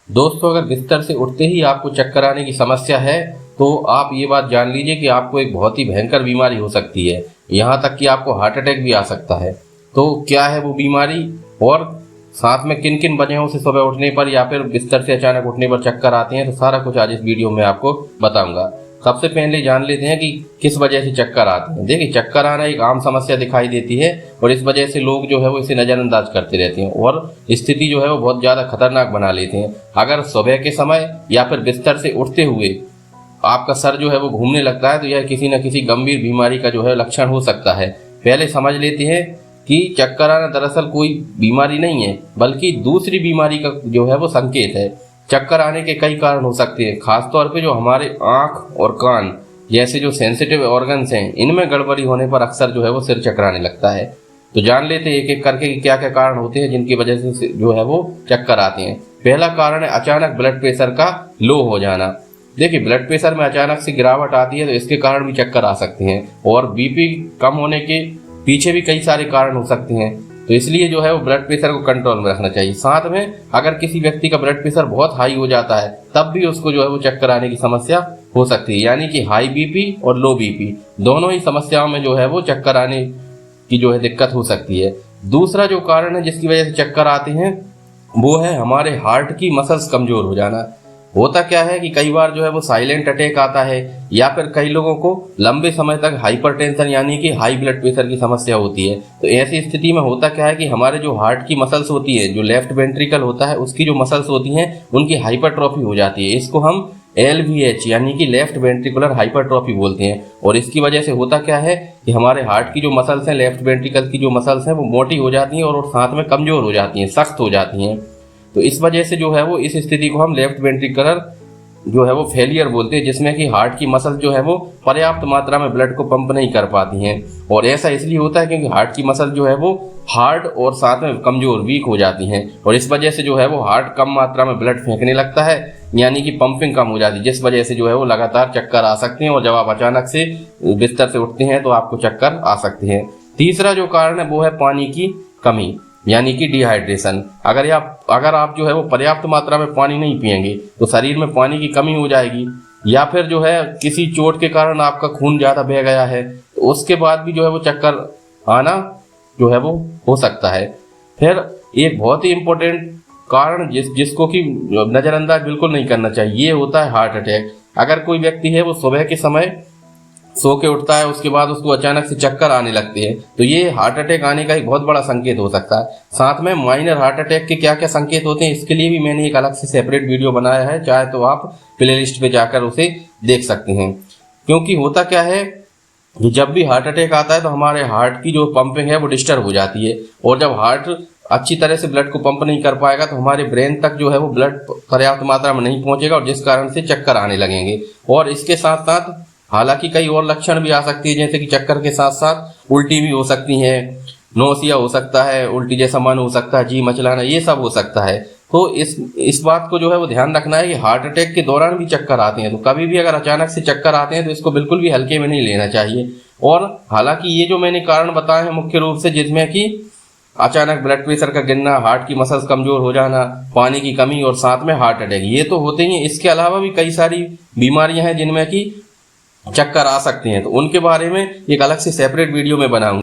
दोस्तों, अगर बिस्तर से उठते ही आपको चक्कर आने की समस्या है तो आप ये बात जान लीजिए कि आपको एक बहुत ही भयंकर बीमारी हो सकती है। यहाँ तक कि आपको हार्ट अटैक भी आ सकता है। तो क्या है वो बीमारी और साथ में किन किन वजहों से सुबह उठने पर या फिर बिस्तर से अचानक उठने पर चक्कर आते हैं, तो सारा कुछ आज इस वीडियो में आपको बताऊंगा। सबसे पहले जान लेते हैं कि किस वजह से चक्कर आते हैं। देखिए, चक्कर आना एक आम समस्या दिखाई देती है और इस वजह से लोग जो है वो इसे नज़रअंदाज करते रहते हैं और स्थिति जो है वो बहुत ज़्यादा खतरनाक बना लेते हैं। अगर सुबह के समय या फिर बिस्तर से उठते हुए आपका सर जो है वो घूमने लगता है तो यह किसी न किसी गंभीर बीमारी का जो है लक्षण हो सकता है। पहले समझ लेते हैं कि चक्कर आना दरअसल कोई बीमारी नहीं है, बल्कि दूसरी बीमारी का जो है वो संकेत है। चक्कर आने के कई कारण हो सकते हैं, खासतौर पे जो हमारे आँख और कान जैसे जो सेंसिटिव ऑर्गन्स हैं, इनमें गड़बड़ी होने पर अक्सर जो है वो सिर चकराने लगता है। तो जान लेते हैं एक एक करके कि क्या क्या कारण होते हैं जिनकी वजह से जो है वो चक्कर आते हैं। पहला कारण है अचानक ब्लड प्रेशर का लो हो जाना। देखिए, ब्लड प्रेशर में अचानक से गिरावट आती है तो इसके कारण भी चक्कर आ सकते हैं और बीपी कम होने के पीछे भी कई सारे कारण हो सकते हैं। तो इसलिए जो है वो ब्लड प्रेशर को कंट्रोल में रखना चाहिए। साथ में अगर किसी व्यक्ति का ब्लड प्रेशर बहुत हाई हो जाता है तब भी उसको जो है वो चक्कर आने की समस्या हो सकती है। यानी कि हाई बीपी और लो बीपी दोनों ही समस्याओं में जो है वो चक्कर आने की जो है दिक्कत हो सकती है। दूसरा जो कारण है जिसकी वजह से चक्कर आते हैं वो है हमारे हार्ट की मसल्स कमजोर हो जाना। होता क्या है कि कई बार जो है वो साइलेंट अटैक आता है या फिर कई लोगों को लंबे समय तक हाइपरटेंशन यानी कि हाई ब्लड प्रेशर की समस्या होती है। तो ऐसी स्थिति में होता क्या है कि हमारे जो हार्ट की मसल्स होती है, जो लेफ्ट वेंट्रिकल होता है उसकी जो मसल्स होती हैं उनकी हाइपरट्रॉफी हो जाती है। इसको हम LVH यानी कि लेफ्ट वेंट्रिकुलर हाइपरट्रॉफी बोलते हैं। और इसकी वजह से होता क्या है कि हमारे हार्ट की जो मसल्स हैं, लेफ्ट वेंट्रिकल की जो मसल्स हैं वो मोटी हो जाती हैं और साथ में कमजोर हो जाती हैं, सख्त हो जाती हैं। तो इस वजह से जो है वो इस स्थिति को हम लेफ्ट वेंट्रिकुलर जो है वो फेलियर बोलते हैं, जिसमें कि हार्ट की मसल जो है वो पर्याप्त मात्रा में ब्लड को पंप नहीं कर पाती हैं। और ऐसा इसलिए होता है क्योंकि हार्ट की मसल जो है वो हार्ड और साथ में कमजोर वीक हो जाती हैं और इस वजह से जो है वो हार्ट कम मात्रा में ब्लड फेंकने लगता है, यानी कि पंपिंग कम हो जाती है, जिस वजह से जो है वो लगातार चक्कर आ सकते हैं और जब आप अचानक से बिस्तर से उठते हैं तो आपको चक्कर आ सकते हैं। तीसरा जो कारण है वो है पानी की कमी यानी कि डिहाइड्रेशन। अगर आप जो है वो पर्याप्त मात्रा में पानी नहीं पिएंगे तो शरीर में पानी की कमी हो जाएगी, या फिर जो है किसी चोट के कारण आपका खून ज़्यादा बह गया है तो उसके बाद भी जो है वो चक्कर आना जो है वो हो सकता है। फिर एक बहुत ही इम्पोर्टेंट कारण जिसको कि नज़रअंदाज बिल्कुल नहीं करना चाहिए, ये होता है हार्ट अटैक। अगर कोई व्यक्ति है वो सुबह के समय सो के उठता है, उसके बाद उसको अचानक से चक्कर आने लगते हैं, तो ये हार्ट अटैक आने का एक बहुत बड़ा संकेत हो सकता है। साथ में माइनर हार्ट अटैक के क्या क्या संकेत होते हैं इसके लिए भी मैंने एक अलग से सेपरेट वीडियो बनाया है, चाहे तो आप प्लेलिस्ट पे जाकर उसे देख सकते हैं। क्योंकि होता क्या है कि जब भी हार्ट अटैक आता है तो हमारे हार्ट की जो पंपिंग है वो डिस्टर्ब हो जाती है और जब हार्ट अच्छी तरह से ब्लड को पंप नहीं कर पाएगा तो हमारे ब्रेन तक जो है वो ब्लड पर्याप्त मात्रा में नहीं पहुंचेगा और जिस कारण से चक्कर आने लगेंगे। और इसके साथ साथ हालांकि कई और लक्षण भी आ सकती है, जैसे कि चक्कर के साथ साथ उल्टी भी हो सकती है, नौसिया हो सकता है, उल्टी जैसा मन हो सकता है, जी मचलाना, ये सब हो सकता है। तो इस बात को जो है वो ध्यान रखना है कि हार्ट अटैक के दौरान भी चक्कर आते हैं तो कभी भी अगर अचानक से चक्कर आते हैं तो इसको बिल्कुल भी हल्के में नहीं लेना चाहिए। और हालांकि ये जो मैंने कारण बताए हैं मुख्य रूप से, जिसमें कि अचानक ब्लड प्रेशर का गिरना, हार्ट की मसल्स कमजोर हो जाना, पानी की कमी और साथ में हार्ट अटैक, ये तो होते ही हैं। इसके अलावा भी कई सारी बीमारियां हैं जिनमें कि चक्कर आ सकते हैं, तो उनके बारे में एक अलग से सेपरेट वीडियो में बनाऊंगा।